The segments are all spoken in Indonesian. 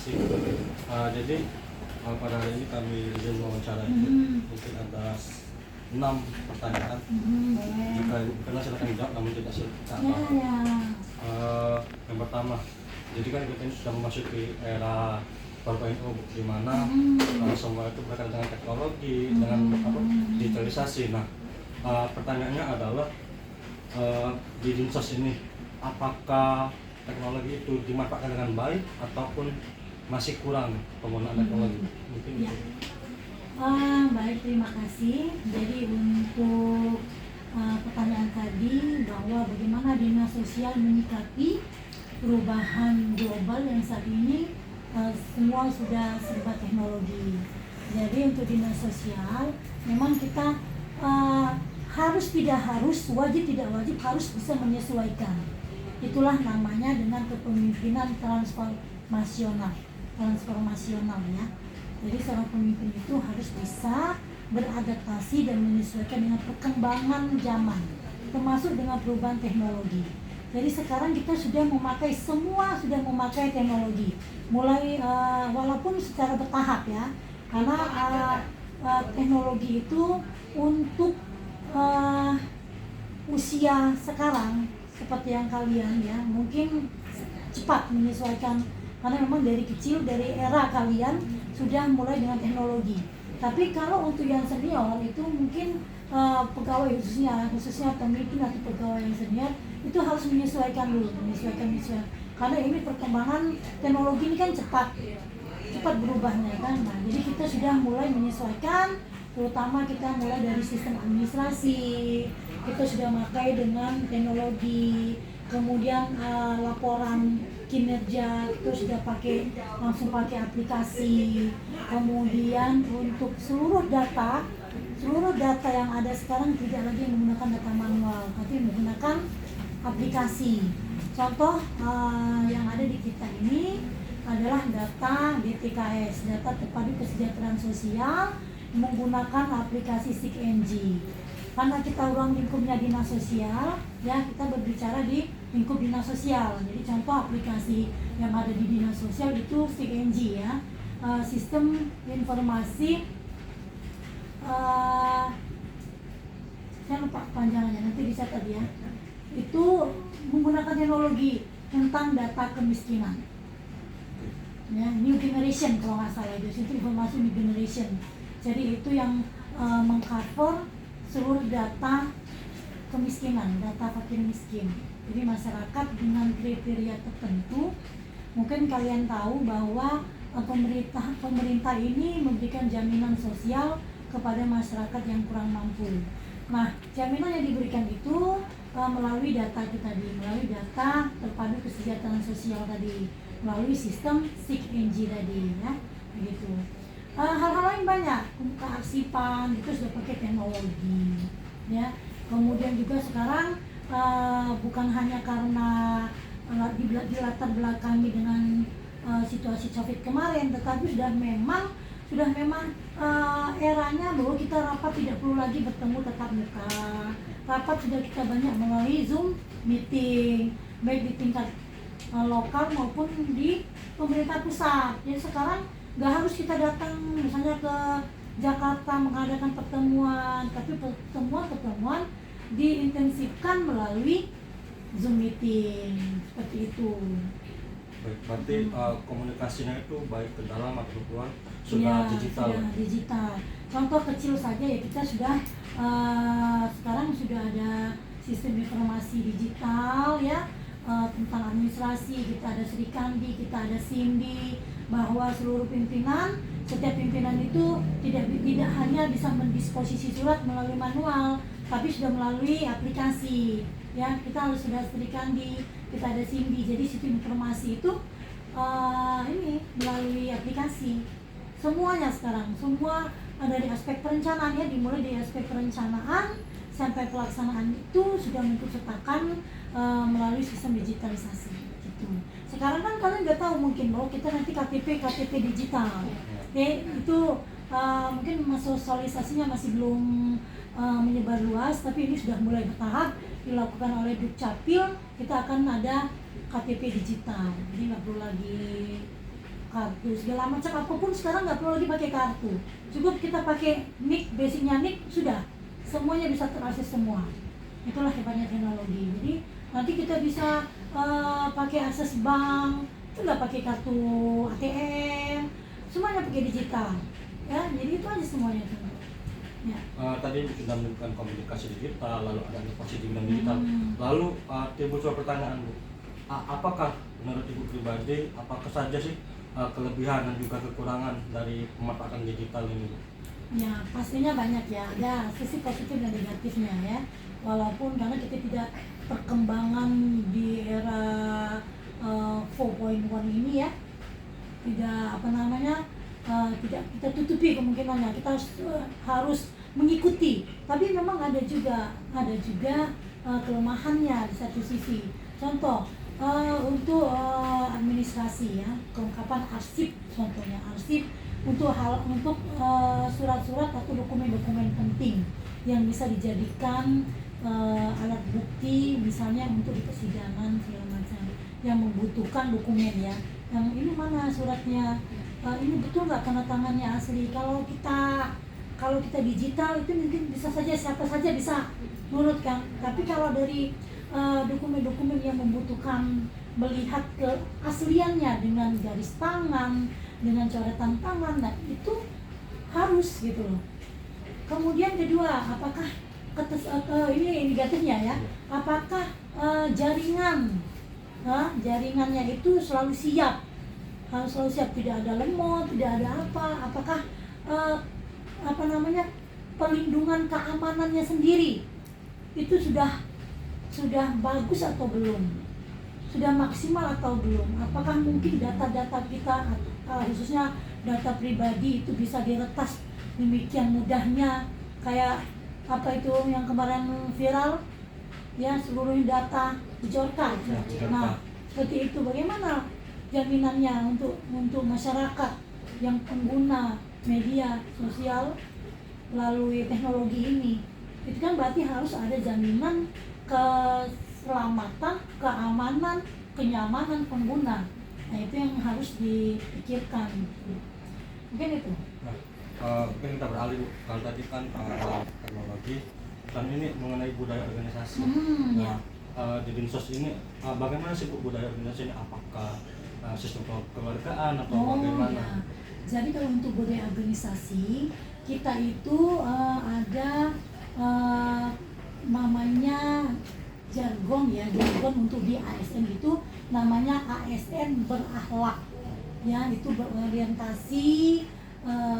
kasih. Jadi pada hari ini kami izin wawancara itu mungkin ada 6 pertanyaan. Jika karena silakan dijawab, namun tidak silakan. Yang pertama, jadi kan kita ini sudah memasuki era 4.0 di mana semua itu berkaitan dengan teknologi, dengan digitalisasi. Nah, pertanyaannya adalah di Dinsos ini apakah teknologi itu dimanfaatkan dengan baik ataupun masih kurang penggunaan teknologi? Mungkin ya. Baik, terima kasih. Jadi untuk pertanyaan tadi bahwa bagaimana dinas sosial menyikapi perubahan global yang saat ini semua sudah serba teknologi. Jadi untuk dinas sosial memang kita harus tidak harus, wajib tidak wajib, harus bisa menyesuaikan. Itulah namanya dengan kepemimpinan transformasional ya. Jadi seorang pemimpin itu harus bisa beradaptasi dan menyesuaikan dengan perkembangan zaman, termasuk dengan perubahan teknologi. Jadi sekarang kita sudah memakai teknologi, mulai walaupun secara bertahap ya, karena teknologi itu untuk usia sekarang seperti yang kalian ya mungkin cepat menyesuaikan, karena memang dari kecil, dari era kalian sudah mulai dengan teknologi. Tapi kalau untuk yang senior itu mungkin pegawai khususnya pemimpin atau pegawai yang senior itu harus menyesuaikan dulu, karena ini perkembangan teknologi ini kan cepat berubahnya kan. Nah, jadi kita sudah mulai menyesuaikan, terutama kita mulai dari sistem administrasi, kita sudah pakai dengan teknologi, kemudian laporan kinerja itu sudah langsung pakai aplikasi. Kemudian untuk seluruh data yang ada sekarang tidak lagi menggunakan data manual, tapi menggunakan aplikasi. Contoh yang ada di kita ini adalah data DTKS, data terpadu kesejahteraan sosial, menggunakan aplikasi SIG-NG. Karena kita ruang lingkupnya dinas sosial, ya kita berbicara di lingkup dinas sosial. Jadi contoh aplikasi yang ada di dinas sosial itu SIG-NG ya, sistem informasi, saya lupa panjangannya, nanti dicatat ya. Itu menggunakan teknologi tentang data kemiskinan. Ya, new generation kalau nggak salah itu informasi new generation. Jadi itu yang mengcover seluruh data kemiskinan, data fakir miskin. Jadi masyarakat dengan kriteria tertentu, mungkin kalian tahu bahwa pemerintah ini memberikan jaminan sosial kepada masyarakat yang kurang mampu. Nah, jaminan yang diberikan itu melalui data itu tadi, melalui data terpadu kesejahteraan sosial tadi, melalui sistem SIG-NG tadi ya, begitu. Hal-hal lain banyak, kearsipan itu sudah pakai teknologi ya. Kemudian juga sekarang bukan hanya karena di latar belakangi dengan situasi COVID kemarin, tetapi sudah memang eranya bahwa kita rapat tidak perlu lagi bertemu tatap muka. Rapat sudah kita banyak melalui Zoom meeting, baik di tingkat lokal maupun di pemerintah pusat. Jadi sekarang nggak harus kita datang misalnya ke Jakarta mengadakan pertemuan, tapi pertemuan diintensifkan melalui Zoom meeting, seperti itu. Baik, berarti komunikasinya itu baik ke dalam atau keluar sudah digital. Sudah digital. Contoh kecil saja ya, kita sudah sekarang sudah ada sistem informasi digital ya, tentang administrasi. Kita ada Srikandi, kita ada Sindi, bahwa seluruh pimpinan, setiap pimpinan itu tidak hanya bisa mendisposisi surat melalui manual, tapi sudah melalui aplikasi ya. Kita harus sudah Srikandi, kita ada Sindi, jadi sistem informasi itu ini melalui aplikasi semuanya sekarang. Semua dari aspek perencanaan ya, dimulai dari aspek perencanaan sampai pelaksanaan itu sudah mengikutsertakan melalui sistem digitalisasi gitu. Sekarang kan kalian nggak tahu mungkin bahwa kita nanti KTP digital. Oke, itu mungkin sosialisasinya masih belum menyebar luas, tapi ini sudah mulai bertahap dilakukan oleh Dukcapil. Kita akan ada KTP digital, jadi nggak perlu lagi kartu segala macam apapun sekarang nggak perlu lagi pakai kartu, cukup kita pakai NIK, basicnya NIK sudah semuanya bisa terakses semua. Itulah hebatnya teknologi. Jadi nanti kita bisa pakai akses bank itu nggak pakai kartu ATM, semuanya pakai digital ya. Jadi itu aja semuanya tuh ya. Tadi sudah menyebutkan komunikasi digital, lalu ada inovasi di bidang digital. Lalu timbul suatu pertanyaan Bu, apakah menurut Ibu pribadi apakah saja sih kelebihan dan juga kekurangan dari pemanfaatan digital ini Bu? Ya pastinya banyak ya, ada sisi positif dan negatifnya ya. Walaupun karena kita tidak perkembangan di era 4.1 ini ya, tidak tidak kita tutupi kemungkinannya, kita harus mengikuti. Tapi memang ada juga kelemahannya di satu sisi. Contoh untuk administrasi ya, kelengkapan arsip, contohnya arsip untuk surat-surat atau dokumen-dokumen penting yang bisa dijadikan alat bukti, misalnya untuk di persidangan segala macam yang membutuhkan dokumen ya. Yang ini mana suratnya, ini betul nggak tanda tangannya asli. Kalau kita digital itu mungkin bisa saja siapa saja bisa nurut kan. Tapi kalau dari dokumen-dokumen yang membutuhkan melihat keasliannya dengan garis tangan, dengan coretan tangan, nah itu harus gitu loh. Kemudian kedua, apakah ini negatifnya ya, apakah jaringannya itu selalu siap, harus selalu siap, tidak ada lemot, tidak ada apakah perlindungan keamanannya sendiri itu sudah bagus atau belum, sudah maksimal atau belum, apakah mungkin data-data kita khususnya data pribadi itu bisa diretas demikian mudahnya kayak apa itu yang kemarin viral ya, seluruh data dicorkan. Nah seperti itu, bagaimana jaminannya untuk masyarakat yang pengguna media sosial melalui teknologi ini? Itu kan berarti harus ada jaminan keselamatan, keamanan, kenyamanan pengguna. Nah itu yang harus dipikirkan. Mungkin itu. Mungkin kita beralih Bu. Kalau tadi kan teknologi, dan ini mengenai budaya organisasi. Di Dinsos ini bagaimana sih Bu budaya organisasi ini? Apakah sistem kekeluargaan atau bagaimana? Ya. Jadi kalau untuk budaya organisasi kita itu ada namanya jargon untuk di ASN itu namanya ASN berakhlak ya, itu berorientasi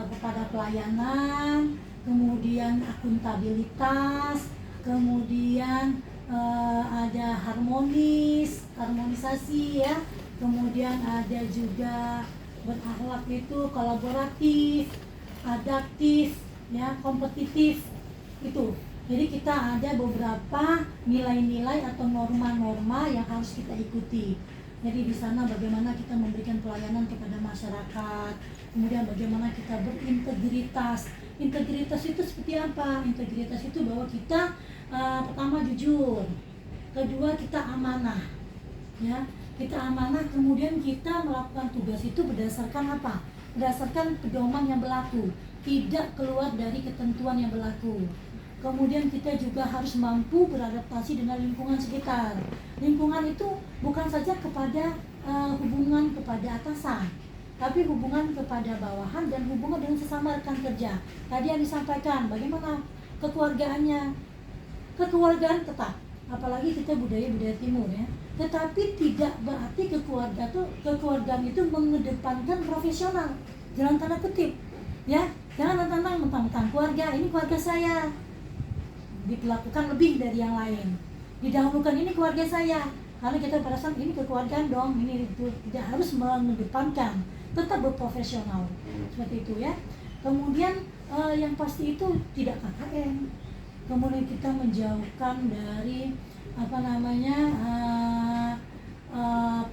kepada pelayanan, kemudian akuntabilitas, kemudian ada harmonisasi ya, kemudian ada juga berakhlak itu kolaboratif, adaptif ya, kompetitif itu. Jadi kita ada beberapa nilai-nilai atau norma-norma yang harus kita ikuti. Jadi di sana bagaimana kita memberikan pelayanan kepada masyarakat, kemudian bagaimana kita berintegritas. Integritas itu seperti apa? Integritas itu bahwa kita pertama jujur, kedua kita amanah, ya kita amanah, kemudian kita melakukan tugas itu berdasarkan apa? Berdasarkan pedoman yang berlaku, tidak keluar dari ketentuan yang berlaku. Kemudian kita juga harus mampu beradaptasi dengan lingkungan sekitar. Lingkungan itu bukan saja kepada hubungan kepada atasan, tapi hubungan kepada bawahan dan hubungan dengan sesama rekan kerja. Tadi yang disampaikan, bagaimana kekeluargaannya? Kekeluargaan tetap, apalagi kita budaya timur ya. Tetapi tidak berarti kekeluargaan itu mengedepankan profesional. Jangan tanda kutip, ya. Jangan tantang mentang-mentang keluarga, ini keluarga saya. Diperlakukan lebih dari yang lain, didahulukan ini keluarga saya, karena kita perasaan ini kekeluargaan dong, ini itu. Tidak harus mengedepankan, tetap berprofesional seperti itu ya. Kemudian yang pasti itu tidak KKN, kemudian kita menjauhkan dari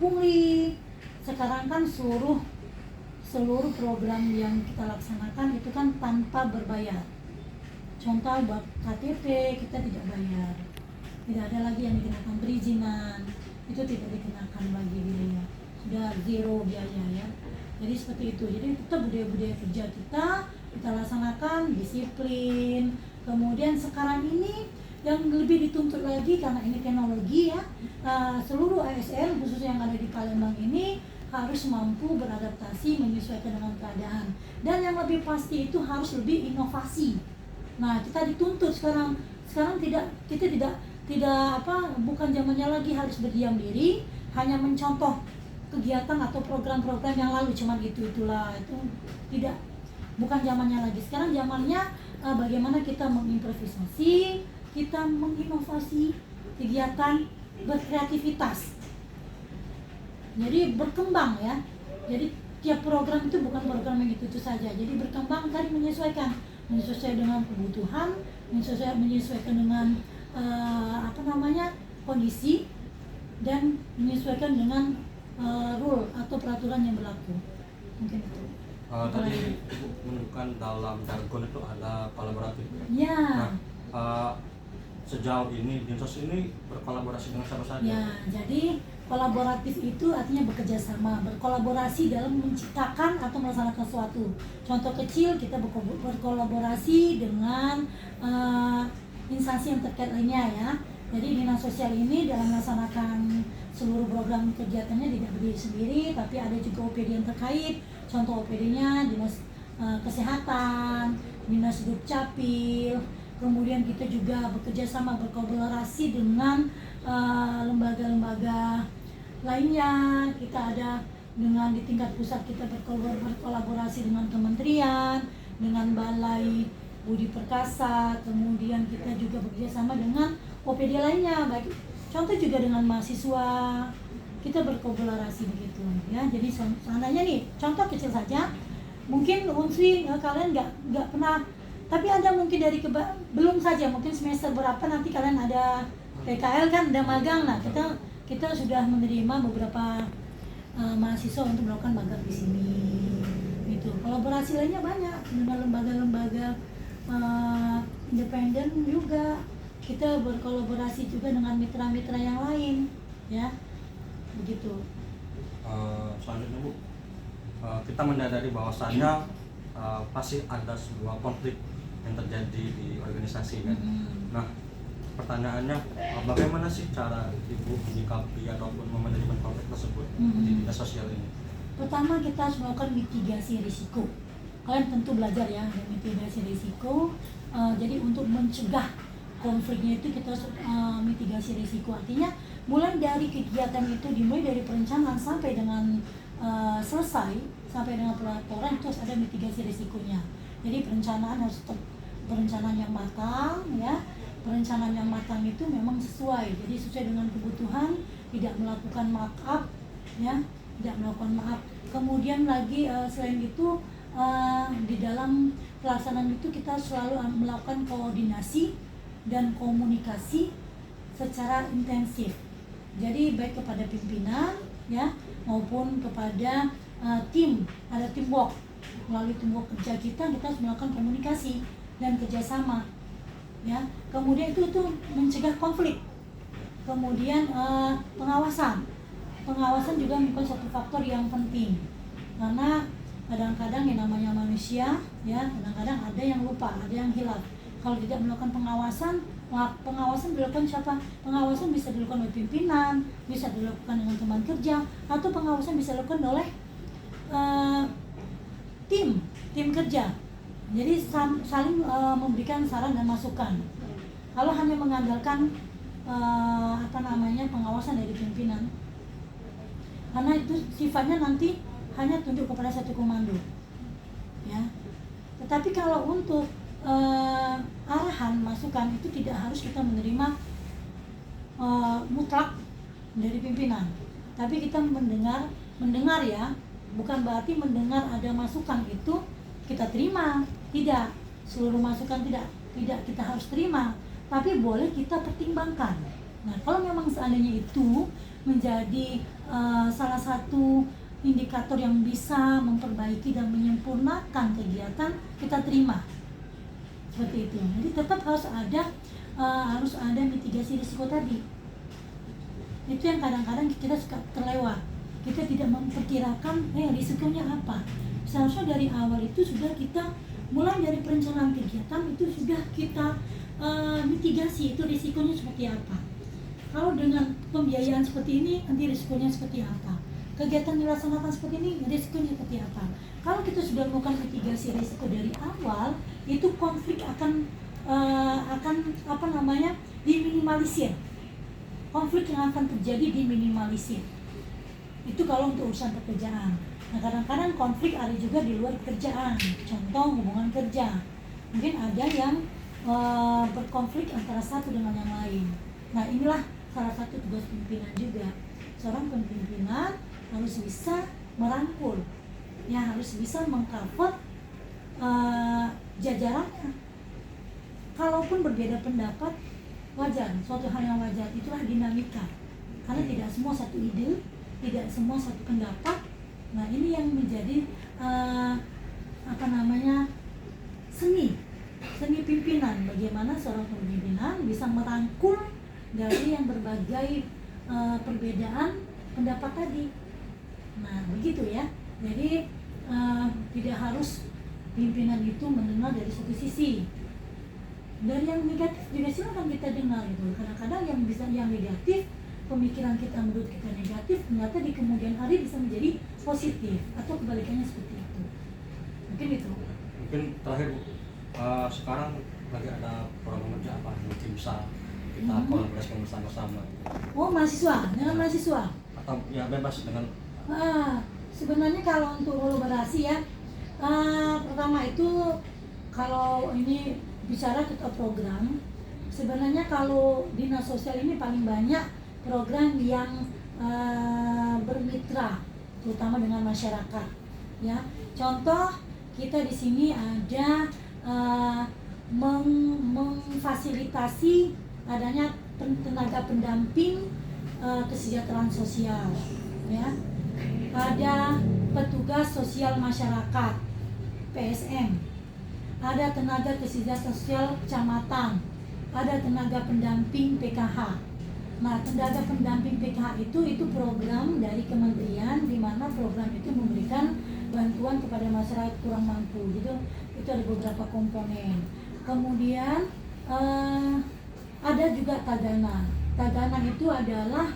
pungli. Sekarang kan seluruh program yang kita laksanakan itu kan tanpa berbayar. Contoh buat KTP kita tidak bayar, tidak ada lagi yang dikenakan perizinan, itu tidak dikenakan lagi biaya, sudah zero biaya ya. Jadi seperti itu. Jadi tetap budaya-budaya kerja kita laksanakan, disiplin. Kemudian sekarang ini yang lebih dituntut lagi karena ini teknologi ya, seluruh ASN khususnya yang ada di Palembang ini harus mampu beradaptasi menyesuaikan dengan keadaan, dan yang lebih pasti itu harus lebih inovasi. Nah, kita dituntut sekarang kita tidak bukan zamannya lagi harus berdiam diri hanya mencontoh kegiatan atau program-program yang lalu, cuman itulah itu tidak, bukan zamannya lagi. Sekarang zamannya bagaimana kita mengimprovisasi, kita menginovasi kegiatan, berkreativitas. Jadi berkembang ya. Jadi tiap program itu bukan program yang itu saja. Jadi berkembang tadi menyesuaikan dengan kebutuhan, menyesuaikan dengan kondisi, dan menyesuaikan dengan rule atau peraturan yang berlaku. Mungkin itu. Tadi Ibu menemukan dalam jargon itu ada kolaboratif. Ya. Nah, sejauh ini Dinsos ini berkolaborasi dengan siapa saja? Ya, jadi kolaboratif itu artinya bekerja sama, berkolaborasi dalam menciptakan atau melaksanakan sesuatu. Contoh kecil, kita berkolaborasi dengan instansi yang terkait lainnya ya. Jadi dinas sosial ini dalam melaksanakan seluruh program kegiatannya tidak berdiri sendiri, tapi ada juga OPD yang terkait. Contoh OPD-nya dinas kesehatan, dinas dukcapil. Kemudian kita juga bekerja sama, berkolaborasi dengan lembaga-lembaga lainnya. Kita ada dengan di tingkat pusat kita berkolaborasi dengan kementerian, dengan Balai Budi Perkasa. Kemudian kita juga bekerja sama dengan OPD lainnya, baik contoh juga dengan mahasiswa. Kita berkolaborasi begitu ya. Jadi seandainya nih contoh kecil saja, mungkin Unsri kalian nggak pernah, tapi ada mungkin dari belum saja, mungkin semester berapa nanti kalian ada PKL kan, ada magang. Nah, kita sudah menerima beberapa mahasiswa untuk melakukan magang di sini. Itu kolaborasi lainnya banyak dengan lembaga-lembaga independen juga. Kita berkolaborasi juga dengan mitra-mitra yang lain, ya, begitu. Selanjutnya Bu, kita menyadari bahwasannya pasti ada sebuah konflik yang terjadi di organisasi kan. Nah, pertanyaannya bagaimana sih cara Ibu menyikapi ataupun memanajemen konflik tersebut di dinas sosial ini? Pertama, kita harus melakukan mitigasi risiko. Kalian tentu belajar ya, mitigasi risiko. Jadi untuk mencegah konfliknya itu kita harus mitigasi risiko. Artinya mulai dari kegiatan itu, dimulai dari perencanaan sampai dengan selesai, sampai dengan pelaporan, itu harus ada mitigasi risikonya. Jadi perencanaan harus perencanaan yang matang ya. Perencanaan yang matang itu memang sesuai, jadi sesuai dengan kebutuhan, tidak melakukan markup ya, tidak melakukan maaf. Kemudian lagi selain itu di dalam pelaksanaan itu kita selalu melakukan koordinasi dan komunikasi secara intensif. Jadi baik kepada pimpinan ya maupun kepada tim, ada teamwork. Melalui teamwork kerja kita harus melakukan komunikasi dan kerjasama ya. Kemudian itu mencegah konflik. Kemudian pengawasan juga bukan satu faktor yang penting, karena kadang-kadang yang namanya manusia ya, kadang-kadang ada yang lupa, ada yang hilaf. Kalau tidak melakukan pengawasan dilakukan siapa? Pengawasan bisa dilakukan oleh pimpinan, bisa dilakukan dengan teman kerja, atau pengawasan bisa dilakukan oleh tim kerja. Jadi saling memberikan saran dan masukan. Kalau hanya mengandalkan pengawasan dari pimpinan, karena itu sifatnya nanti hanya tunduk kepada satu komando ya. Tetapi kalau untuk arahan, masukan, itu tidak harus kita menerima mutlak dari pimpinan, tapi kita mendengar ya, bukan berarti mendengar ada masukan itu kita terima, tidak, seluruh masukan tidak kita harus terima, tapi boleh kita pertimbangkan. Nah, kalau memang seandainya itu menjadi salah satu indikator yang bisa memperbaiki dan menyempurnakan kegiatan, kita terima. Seperti itu. Jadi tetap harus ada mitigasi risiko tadi. Itu yang kadang-kadang kita suka terlewat. kita tidak memperkirakan risikonya apa. Seharusnya dari awal itu sudah kita mulai dari perencanaan kegiatan itu sudah kita mitigasi itu risikonya seperti apa. Kalau dengan pembiayaan seperti ini nanti risikonya seperti apa. Kegiatan dilaksanakan seperti ini risikonya seperti apa. Kalau kita sudah melakukan mitigasi risiko dari awal, itu konflik akan diminimalisir. Konflik yang akan terjadi diminimalisir. Itu kalau untuk urusan pekerjaan. Nah, kadang-kadang konflik ada juga di luar pekerjaan. Contoh hubungan kerja. Mungkin ada yang berkonflik antara satu dengan yang lain. Nah, inilah salah satu tugas pimpinan juga. Seorang pimpinan harus bisa merangkul, ya harus bisa mengcover jajarannya. Kalaupun berbeda pendapat, wajar, suatu hal yang wajar, itulah dinamika. Karena tidak semua satu ide, tidak semua satu pendapat. Nah, ini yang menjadi seni pimpinan. Bagaimana seorang pimpinan bisa merangkul dari yang berbagai perbedaan pendapat tadi. Nah, begitu ya. Jadi tidak harus pimpinan itu mendengar dari satu sisi. Dari yang negatif juga silakan kita dengar gitu. Kadang-kadang yang negatif, pemikiran kita menurut kita negatif, ternyata di kemudian hari bisa menjadi positif atau kebalikannya seperti itu. Mungkin itu. Mungkin terakhir Bu, sekarang lagi ada program kerja apa mungkin bisa kita kolaborasikan bersama-sama. Oh, mahasiswa dengan mahasiswa. Atau ya bebas dengan. Sebenarnya kalau untuk kolaborasi ya, pertama itu kalau ini bicara kita program, sebenarnya kalau dinas sosial ini paling banyak program yang bermitra, terutama dengan masyarakat. Ya, contoh kita di sini ada memfasilitasi adanya tenaga pendamping kesejahteraan sosial, ya. Ada petugas sosial masyarakat PSM, ada tenaga kesejahteraan sosial kecamatan, ada tenaga pendamping PKH. Nah, tenaga pendamping PKH itu program dari kementerian, di mana program itu memberikan bantuan kepada masyarakat kurang mampu. Gitu, itu ada beberapa komponen. Kemudian ada juga Tagana. Tagana itu adalah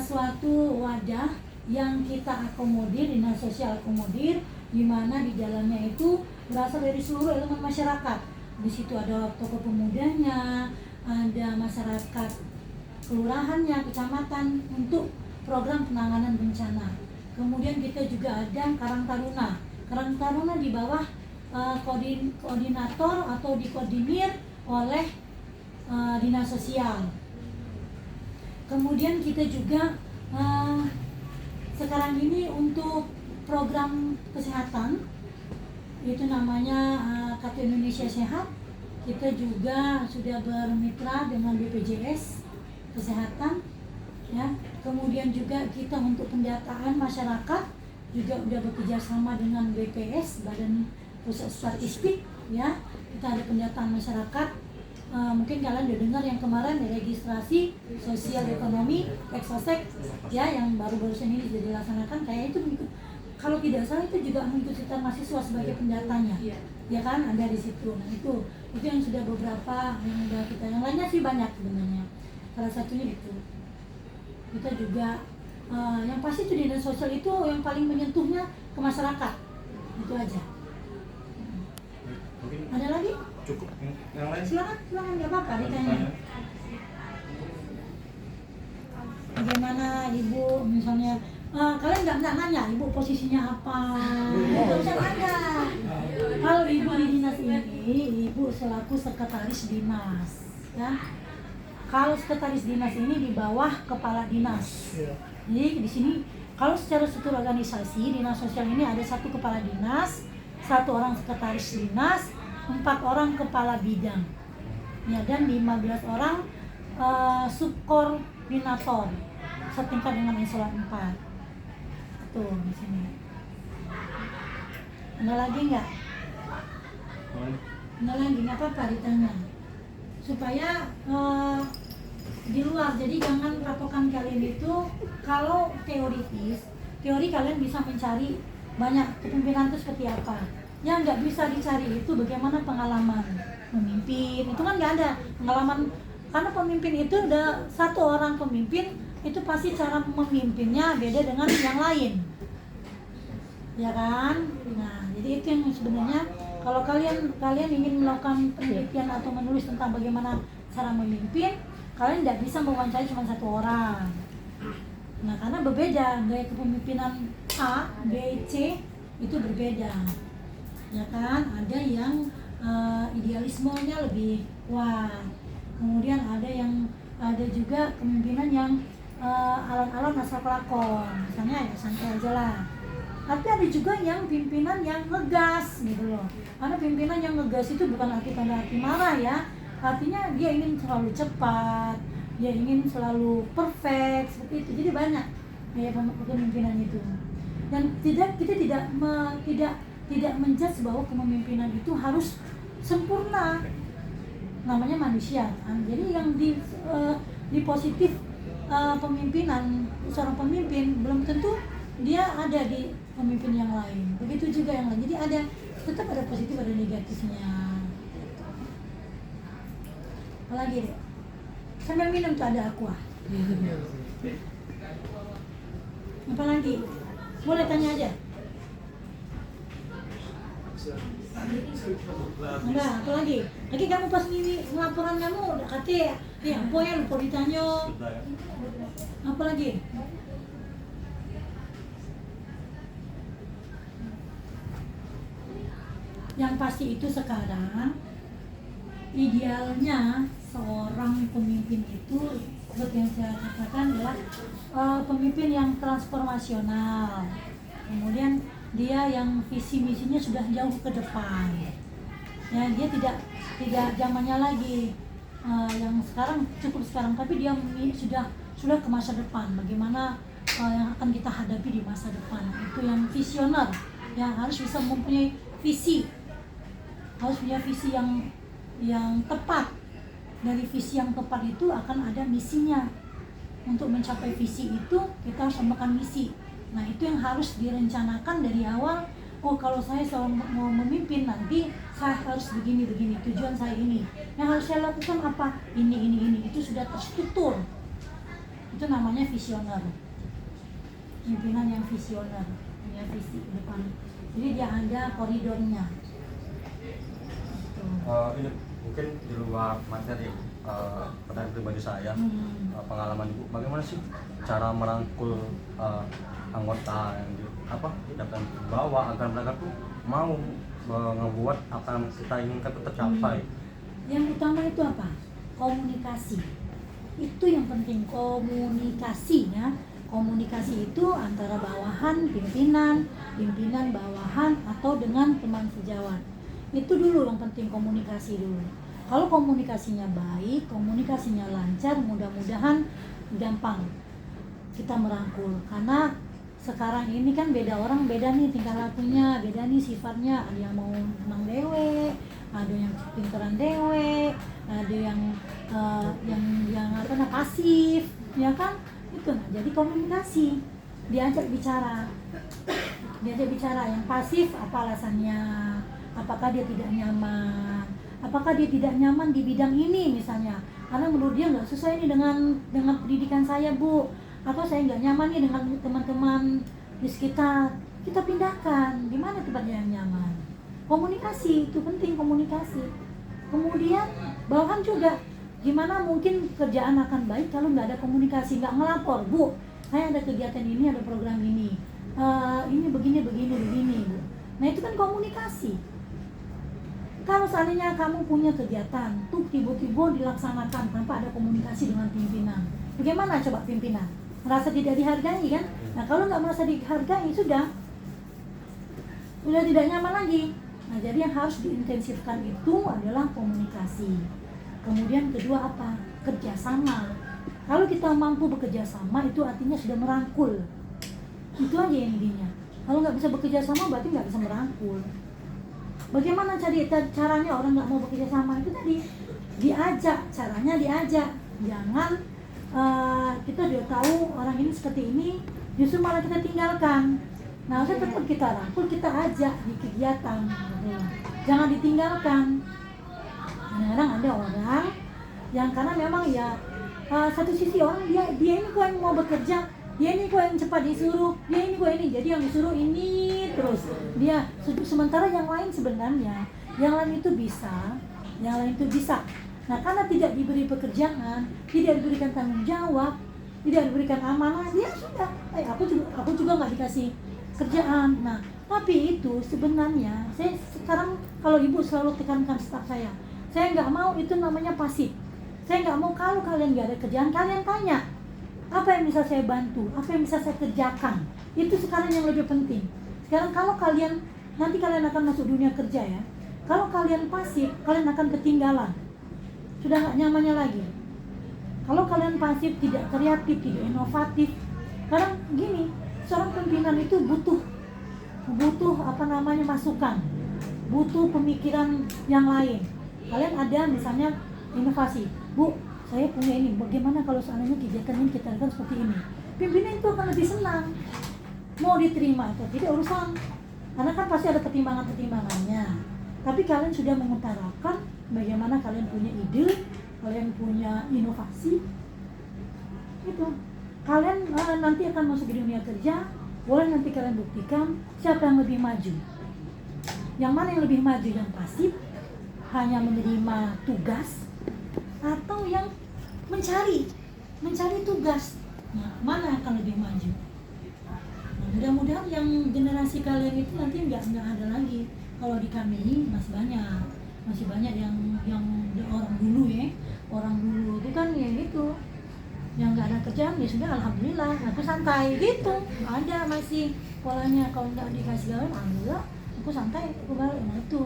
suatu wadah yang kita akomodir, dinas sosial akomodir, di mana di dalamnya itu berasal dari seluruh elemen masyarakat. Di situ ada tokoh pemudanya, ada masyarakat kelurahannya, kecamatan untuk program penanganan bencana. Kemudian kita juga ada Karang Taruna. Karang Taruna di bawah koordinator atau dikoordinir oleh dinas sosial. Kemudian kita juga sekarang ini untuk program kesehatan, itu namanya Kartu Indonesia Sehat. Kita juga sudah bermitra dengan BPJS Kesehatan, ya. Kemudian juga kita untuk pendataan masyarakat juga sudah bekerja sama dengan BPS, Badan Pusat Statistik, ya. Kita ada pendataan masyarakat. Mungkin kalian udah dengar yang kemarin registrasi sosial ekonomi Eksosek, ya, yang baru-barusan ini sudah dilaksanakan. Kayak itu mengikut, kalau tidak salah itu juga mengikut serta mahasiswa sebagai pendatanya, ya kan, ada di situ. Nah, itu yang sudah beberapa yang sudah kita, yang lainnya sih banyak sebenarnya. Salah satunya itu kita juga yang pasti itu dinas sosial itu yang paling menyentuhnya ke masyarakat, itu aja. Mungkin Ada lagi? cukup yang lain. Silakan nggak apa-apa ditanya. Bagaimana ibu misalnya kalian nggak nanya ibu posisinya apa? Nggak usah nanya. Kalau ibu di dinas ini, ibu selaku sekretaris dinas, ya. Kalau sekretaris dinas ini di bawah kepala dinas. Jadi di sini kalau secara struktur organisasi dinas sosial ini ada 1 kepala dinas, 1 orang sekretaris dinas, 4 orang kepala bidang, ya, dan 15 orang subkoordinator setingkat dengan eselon 4. Tuh di sini. Ada lagi nggak? Ada lagi nggak apa-apa ditanya. Supaya di luar, jadi jangan patokan kalian itu kalau teoritis teori kalian bisa mencari banyak kepemimpinan itu seperti apa. Yang nggak bisa dicari itu bagaimana pengalaman memimpin. Itu kan nggak ada pengalaman, karena pemimpin itu udah satu orang pemimpin itu pasti cara memimpinnya beda dengan yang lain, ya kan? Nah, jadi itu yang sebenarnya kalau kalian ingin melakukan penelitian atau menulis tentang bagaimana cara memimpin, kalian tidak bisa mewawancarai cuma satu orang. Nah, karena berbeda gaya kepemimpinan A, B, C itu berbeda, ya kan? Ada yang idealismenya lebih kuat, kemudian ada juga kepemimpinan yang alon-alon asal kelakon, misalnya ya santai aja lah. Tapi ada juga yang pimpinan yang ngegas gitu loh. Karena pimpinan yang ngegas itu bukan pada arti marah ya, artinya dia ingin selalu cepat, dia ingin selalu perfect seperti itu. Jadi banyak ya kepemimpinan itu. Dan kita tidak menjudge bahwa kepemimpinan itu harus sempurna. Namanya manusia kan. Jadi yang di positif pemimpinan seorang pemimpin belum tentu dia ada di pemimpin yang lain. Begitu juga yang lain. Jadi tetap ada positif, ada negatifnya. Apalagi deh, sambil minum tuh ada aqua. Apalagi? Boleh tanya aja. Enggak, apalagi? Lagi kamu pas ini laporan kamu udah kata ya ampun ya lupa ditanya. Apalagi? Yang pasti itu sekarang idealnya seorang pemimpin itu seperti yang saya katakan adalah pemimpin yang transformasional, kemudian dia yang visi misinya sudah jauh ke depan ya, dia tidak zamannya lagi yang sekarang cukup sekarang, tapi dia sudah ke masa depan, bagaimana yang akan kita hadapi di masa depan. Itu yang visioner, yang harus bisa mempunyai visi, harus punya visi yang tepat. Dari visi yang tepat itu akan ada misinya. Untuk mencapai visi itu kita harus memberikan misi. Nah, itu yang harus direncanakan dari awal. Oh, kalau saya mau memimpin nanti saya harus begini, tujuan saya ini. Yang harus saya lakukan apa? Ini. Itu sudah terstruktur. Itu namanya visioner. Pimpinan yang visioner, punya visi ke depan. Jadi dia ada koridornya. Ini mungkin di luar materi pertanyaan pribadi saya, pengalaman Ibu, bagaimana sih cara merangkul anggota yang datang ke bawah agar mereka tuh mau ngebuat apa yang kita inginkan itu tercapai? Yang utama itu apa? Komunikasi. Itu yang penting, komunikasi ya. Komunikasi itu antara bawahan, pimpinan bawahan, atau dengan teman sejawat. Itu dulu yang penting, komunikasi dulu. Kalau komunikasinya baik, komunikasinya lancar, mudah-mudahan gampang kita merangkul. Karena sekarang ini kan beda orang, beda nih tingkah lakunya, beda nih sifatnya. Ada yang mau menang dewe, ada yang pinteran dewe, ada yang pasif, ya kan? Itu. Nah, jadi komunikasi, diajak bicara. Yang pasif apa alasannya? Apakah dia tidak nyaman? Apakah dia tidak nyaman di bidang ini misalnya? Karena menurut dia nggak sesuai ini dengan pendidikan saya, Bu. Atau saya nggak nyaman nih dengan teman-teman di sekitar. Kita pindahkan. Di mana tempat yang nyaman? Komunikasi itu penting, komunikasi. Kemudian bawahan juga. Gimana mungkin kerjaan akan baik kalau nggak ada komunikasi, nggak ngelapor, Bu. Saya ada kegiatan ini, ada program ini. Ini begini, Bu. Nah, itu kan komunikasi. Kalau seandainya kamu punya kegiatan, tuh tiba-tiba dilaksanakan tanpa ada komunikasi dengan pimpinan, bagaimana coba pimpinan? Merasa tidak dihargai kan? Nah, kalau nggak merasa dihargai, sudah tidak nyaman lagi. Nah, jadi yang harus diintensifkan itu adalah komunikasi. Kemudian kedua apa? Kerjasama. Kalau kita mampu bekerja sama, itu artinya sudah merangkul. Itu aja yang intinya. Kalau nggak bisa bekerja sama, berarti nggak bisa merangkul. Bagaimana caranya orang nggak mau bekerja sama? Itu tadi diajak, caranya diajak. Jangan kita sudah tahu orang ini seperti ini, justru malah kita tinggalkan. Nah, harusnya tetap kita rangkul, kita ajak di kegiatan gitu. Jangan ditinggalkan. Kadang-kadang ada orang yang karena memang ya satu sisi orang dia ini kok yang mau bekerja, dia ini kok yang cepat disuruh, dia ini kok ini, jadi yang disuruh ini terus dia, sementara yang lain sebenarnya yang lain itu bisa. Nah, karena tidak diberi pekerjaan, tidak diberikan tanggung jawab, tidak diberikan amanah, dia sudah aku juga nggak dikasih kerjaan. Nah, tapi itu sebenarnya saya sekarang kalau ibu selalu tekankan staf saya nggak mau itu namanya pasif. Saya nggak mau kalau kalian nggak ada kerjaan, kalian tanya apa yang bisa saya bantu, apa yang bisa saya kerjakan. Itu sekarang yang lebih penting. Sekarang kalau nanti kalian akan masuk dunia kerja ya, kalau kalian pasif, kalian akan ketinggalan, sudah nggak nyamannya lagi. Kalau kalian pasif, tidak kreatif, tidak inovatif. Karena gini, seorang pimpinan itu butuh masukan, butuh pemikiran yang lain. Kalian ada misalnya inovasi, Bu, saya punya ini, bagaimana kalau seandainya kegiatan ini kita lakukan seperti ini? Pimpinan itu akan lebih senang, mau diterima atau tidak urusan, karena kan pasti ada pertimbangannya. Tapi kalian sudah mengutarakan bagaimana kalian punya ide, kalian punya inovasi, itu kalian nanti akan masuk di dunia kerja. Boleh nanti kalian buktikan siapa yang lebih maju. Yang mana yang lebih maju, yang pasif hanya menerima tugas, atau yang mencari tugas. Nah, mana yang akan lebih maju? Nah, mudah-mudahan yang generasi kalian itu nanti nggak ada lagi. Kalau di kami masih banyak yang orang dulu itu kan ya gitu, yang nggak ada kerjaan ya sudah alhamdulillah aku santai gitu, ada masih polanya. Kalau nggak dikasih gawe alhamdulillah aku santai, aku balik. Nah itu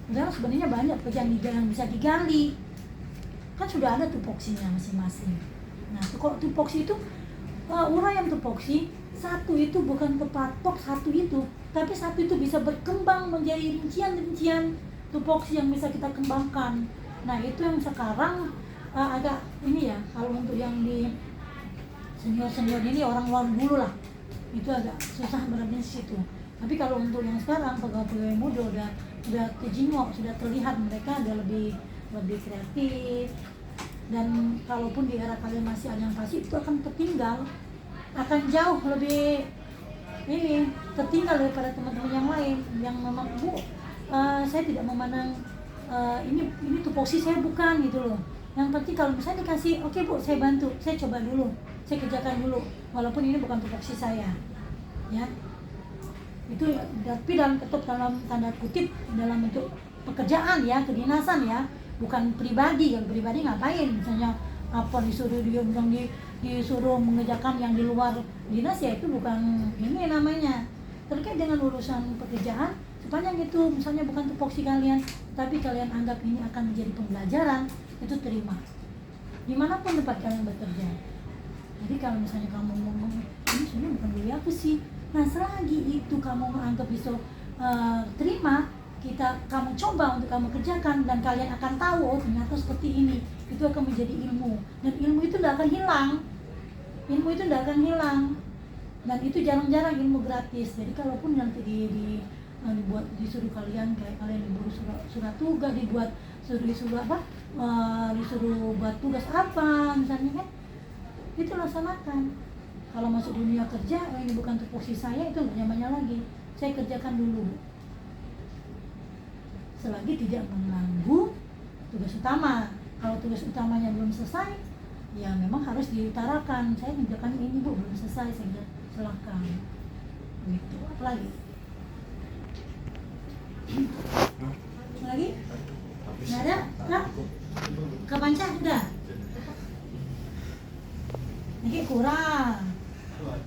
padahal sebenarnya banyak pekerjaan yang bisa digali, kan sudah ada tupoksinya masing-masing. Nah kalau tupoksi itu uraian tupoksi, satu itu bukan kepatok satu itu, tapi satu itu bisa berkembang menjadi rincian-rincian tupoksi yang bisa kita kembangkan. Nah itu yang sekarang agak ini ya, kalau untuk yang di senior ini orang dulu lah, itu agak susah berada di situ. Tapi kalau untuk yang sekarang pegawai muda udah terjinok, sudah terlihat mereka ada lebih kreatif. Dan kalaupun di era kalian masih ada yang pasif, itu akan tertinggal, akan jauh lebih tertinggal daripada teman-teman yang lain yang memang Bu, saya tidak memandang ini tupoksi saya bukan gitu loh. Yang penting kalau misalnya dikasih, oke Bu, saya bantu, saya coba dulu, saya kerjakan dulu, walaupun ini bukan tupoksi saya, ya. Itu tapi dalam tanda kutip dalam bentuk pekerjaan ya, kedinasan ya, bukan pribadi. Kalau pribadi ngapain misalnya apa disuruh disuruh mengerjakan yang di luar dinas, ya itu bukan ini namanya. Terkait dengan urusan pekerjaan, sepanjang itu misalnya bukan tupoksi kalian, tapi kalian anggap ini akan menjadi pembelajaran, itu terima dimanapun tempat kalian bekerja. Jadi kalau misalnya kamu ngomong ini sebenarnya bukan dari aku sih, nah selagi itu kamu menganggap bisa terima, kamu coba untuk kamu kerjakan, dan kalian akan tahu oh ternyata seperti ini, itu akan menjadi ilmu, dan ilmu itu tidak akan hilang, dan itu jarang-jarang ilmu gratis. Jadi kalaupun nanti dibuat disuruh kalian kayak kalian diburu surat tugas, disuruh buat tugas apa misalnya kan, itu laksanakan. Kalau masuk dunia kerja, ini bukan tupoksi saya, itu nggak nyamannya lagi, saya kerjakan dulu selagi tidak mengganggu tugas utama. Kalau tugas utamanya belum selesai, ya memang harus diutarakan, saya kerjakan ini Bu, belum selesai, saya silakan gitu. Apalagi nggak ada kak, kepanca udah ini kurang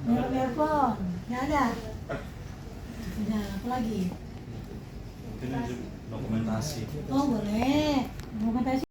telepon nggak ada, udah. Apalagi ini dokumentasi. oh boleh dokumentasi.